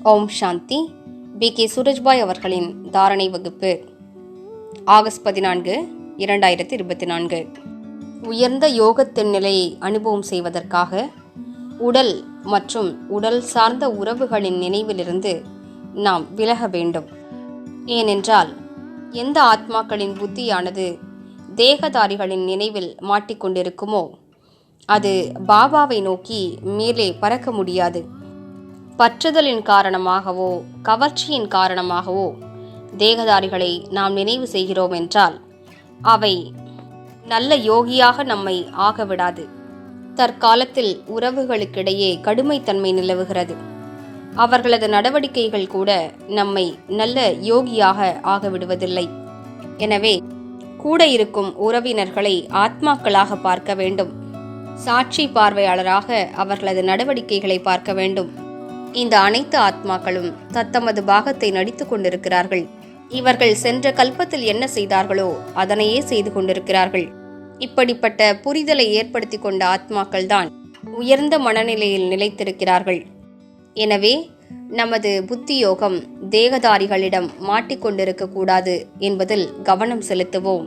ஓம் சாந்தி. B.K. Surajbhai அவர்களின் தாரணை வகுப்பு, ஆகஸ்ட் 14, 2024. உயர்ந்த யோகத்தின் நிலையை அனுபவம் செய்வதற்காக உடல் மற்றும் உடல் சார்ந்த உறவுகளின் நினைவிலிருந்து நாம் விலக வேண்டும். ஏனென்றால் எந்த ஆத்மாக்களின் புத்தியானது தேகதாரிகளின் நினைவில் மாட்டிக்கொண்டிருக்குமோ அது பாபாவை நோக்கி மேலே பறக்க முடியாது. பற்றுதலின் காரணமாகவோ கவர்ச்சியின் காரணமாகவோ தேகதாரிகளை நாம் நினைவு செய்கிறோம் என்றால் அவை நல்ல யோகியாக நம்மை ஆகவிடாது. தற்காலத்தில் உறவுகளுக்கிடையே கடுமைத்தன்மை நிலவுகிறது. அவர்களது நடவடிக்கைகள் கூட நம்மை நல்ல யோகியாக ஆகவிடுவதில்லை. எனவே கூட இருக்கும் உறவினர்களை ஆத்மாக்களாக பார்க்க வேண்டும். சாட்சி பார்வையாளராக அவர்களது நடவடிக்கைகளை பார்க்க வேண்டும். இந்த அனைத்து ஆத்மாக்களும் தத்தமது பாகத்தை நடித்துக் கொண்டிருக்கிறார்கள். இவர்கள் சென்ற கல்பத்தில் என்ன செய்தார்களோ அதனையே செய்து கொண்டிருக்கிறார்கள். இப்படிப்பட்ட புரிதலை ஏற்படுத்தி கொண்ட ஆத்மாக்கள் தான் உயர்ந்த மனநிலையில் நிலைத்திருக்கிறார்கள். எனவே நமது புத்தியோகம் தேகதாரிகளிடம் மாட்டிக்கொண்டிருக்க கூடாது என்பதில் கவனம் செலுத்துவோம்.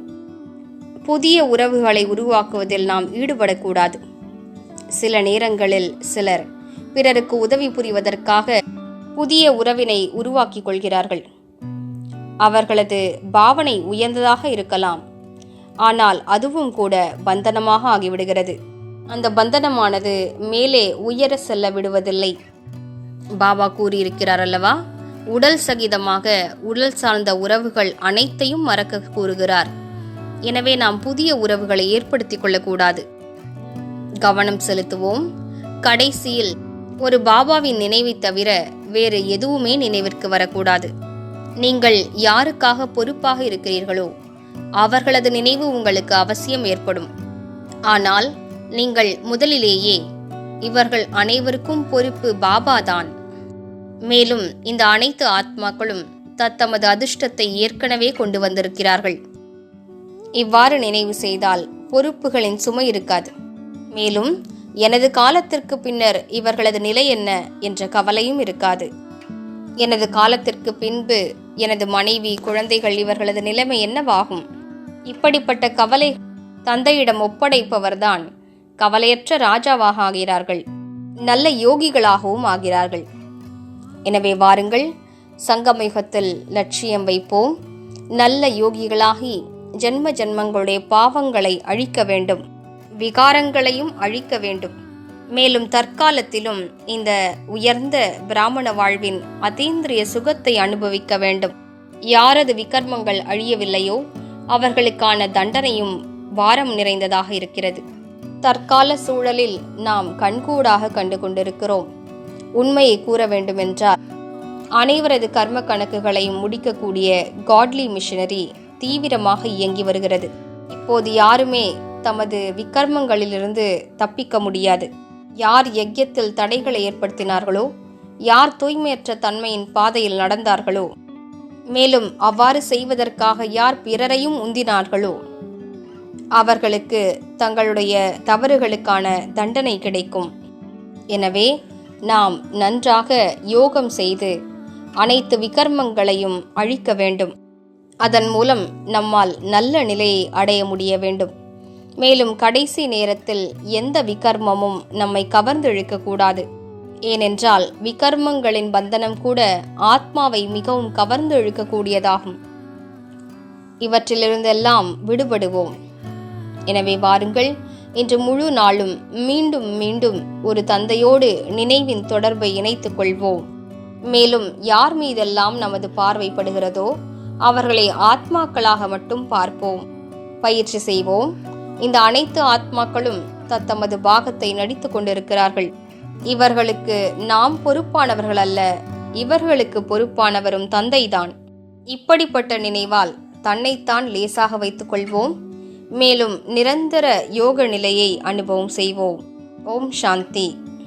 புதிய உறவுகளை உருவாக்குவதில் நாம் ஈடுபடக்கூடாது. சில நேரங்களில் சிலர் பிறருக்கு உதவி புரிவதற்காக புதிய உறவினை உருவாக்கிக் கொள்கிறார்கள். அவர்களது பாவனை உயர்ந்ததாக இருக்கலாம், ஆனால் அதுவும் கூட பந்தனமாக ஆகிவிடுகிறது. அந்த பந்தனமானது மேலே உயர செல்ல விடுவதில்லை. பாபா கூறியிருக்கிறார் அல்லவா, உடல் சகிதமாக உடல் சார்ந்த உறவுகள் அனைத்தையும் மறக்க கூறுகிறார். எனவே நாம் புதிய உறவுகளை ஏற்படுத்திக் கொள்ளக்கூடாது. கவனம் செலுத்துவோம். கடைசியில் ஒரு பாபாவின் நினைவை தவிர வேறு எதுவுமே நினைவிற்கு வரக்கூடாது. நீங்கள் யாருக்காக பொறுப்பாக இருக்கிறீர்களோ அவர்களது நினைவு உங்களுக்கு அவசியம் ஏற்படும். ஆனால் நீங்கள் முதலிலேயே இவர்கள் அனைவருக்கும் பொறுப்பு பாபாதான், மேலும் இந்த அனைத்து ஆத்மாக்களும் தத்தமது அதிர்ஷ்டத்தை ஏற்கனவே கொண்டு வந்திருக்கிறார்கள். இவ்வாறு நினைவு செய்தால் பொறுப்புகளின் சுமை இருக்காது. மேலும் எனது காலத்திற்கு பின்னர் இவர்களது நிலை என்ன என்ற கவலையும் இருக்காது. எனது காலத்திற்கு பின்பு எனது மனைவி, குழந்தைகள் இவர்களது நிலைமை என்னவாகும்? இப்படிப்பட்ட கவலை தந்தையிடம் ஒப்படைப்பவர்தான் கவலையற்ற ராஜாவாக ஆகிறார்கள், நல்ல யோகிகளாகவும் ஆகிறார்கள். எனவே வாருங்கள், சங்கமயுகத்தில் லட்சியம் வைப்போம். நல்ல யோகிகளாகி ஜென்ம ஜென்மங்களுடைய பாவங்களை அழிக்க வேண்டும், விகாரங்களையும் அழிக்க வேண்டும். மேலும் தற்காலத்திலும் இந்த உயர்ந்த பிராமண வாழ்வின் அதீந்திரிய சுகத்தை அனுபவிக்க வேண்டும். யாரது விகர்மங்கள் அழியவில்லையோ அவர்களுக்கான தண்டனையும் பாரம் நிறைந்ததாக இருக்கிறது. தற்கால சூழலில் நாம் கண்கூடாக கண்டு கொண்டிருக்கிறோம். உண்மையை கூற வேண்டுமென்றால் அனைவரது கர்ம கணக்குகளையும் முடிக்கக்கூடிய காட்லி மிஷனரி தீவிரமாக இயங்கி வருகிறது. இப்போது யாருமே தமது விகர்மங்களிலிருந்து தப்பிக்க முடியாது. யார் யஜ்யத்தில் தடைகளை ஏற்படுத்தினார்களோ, யார் தூய்மையற்ற தன்மையின் பாதையில் நடந்தார்களோ, மேலும் அவ்வாறு செய்வதற்காக யார் பிறரையும் உந்தினார்களோ அவர்களுக்கு தங்களுடைய தவறுகளுக்கான தண்டனை கிடைக்கும். எனவே நாம் நன்றாக யோகம் செய்து அனைத்து விகர்மங்களையும் அழிக்க வேண்டும். அதன் மூலம் நம்மால் நல்ல நிலையை அடைய முடிய வேண்டும். மேலும் கடைசி நேரத்தில் எந்த விகர்மமும் நம்மை கவர்ந்து இழுக்கக்கூடாது. ஏனென்றால் விகர்மங்களின் பந்தனம் கூட ஆத்மாவை மிகவும் கவர்ந்து இழுக்கக்கூடியதாகும். இவற்றிலிருந்தெல்லாம் விடுபடுவோம். எனவே வாருங்கள், இன்று முழு நாளும் மீண்டும் மீண்டும் ஒரு தந்தையோடு நினைவின் தொடர்பை இணைத்துக் கொள்வோம். மேலும் யார் மீதெல்லாம் நமது பார்வைப்படுகிறதோ அவர்களை ஆத்மாக்களாக மட்டும் பார்ப்போம். பயிற்சி செய்வோம். இந்த அனைத்து ஆத்மாக்களும் தத்தமது பாகத்தை நடித்துக் கொண்டிருக்கிறார்கள். இவர்களுக்கு நாம் பொறுப்பானவர்கள் அல்ல, இவர்களுக்கு பொறுப்பானவரும் தந்தைதான். இப்படிப்பட்ட நினைவால் தன்னைத்தான் லேசாக வைத்துக் கொள்வோம். மேலும் நிரந்தர யோக நிலையை அனுபவம் செய்வோம். ஓம் சாந்தி.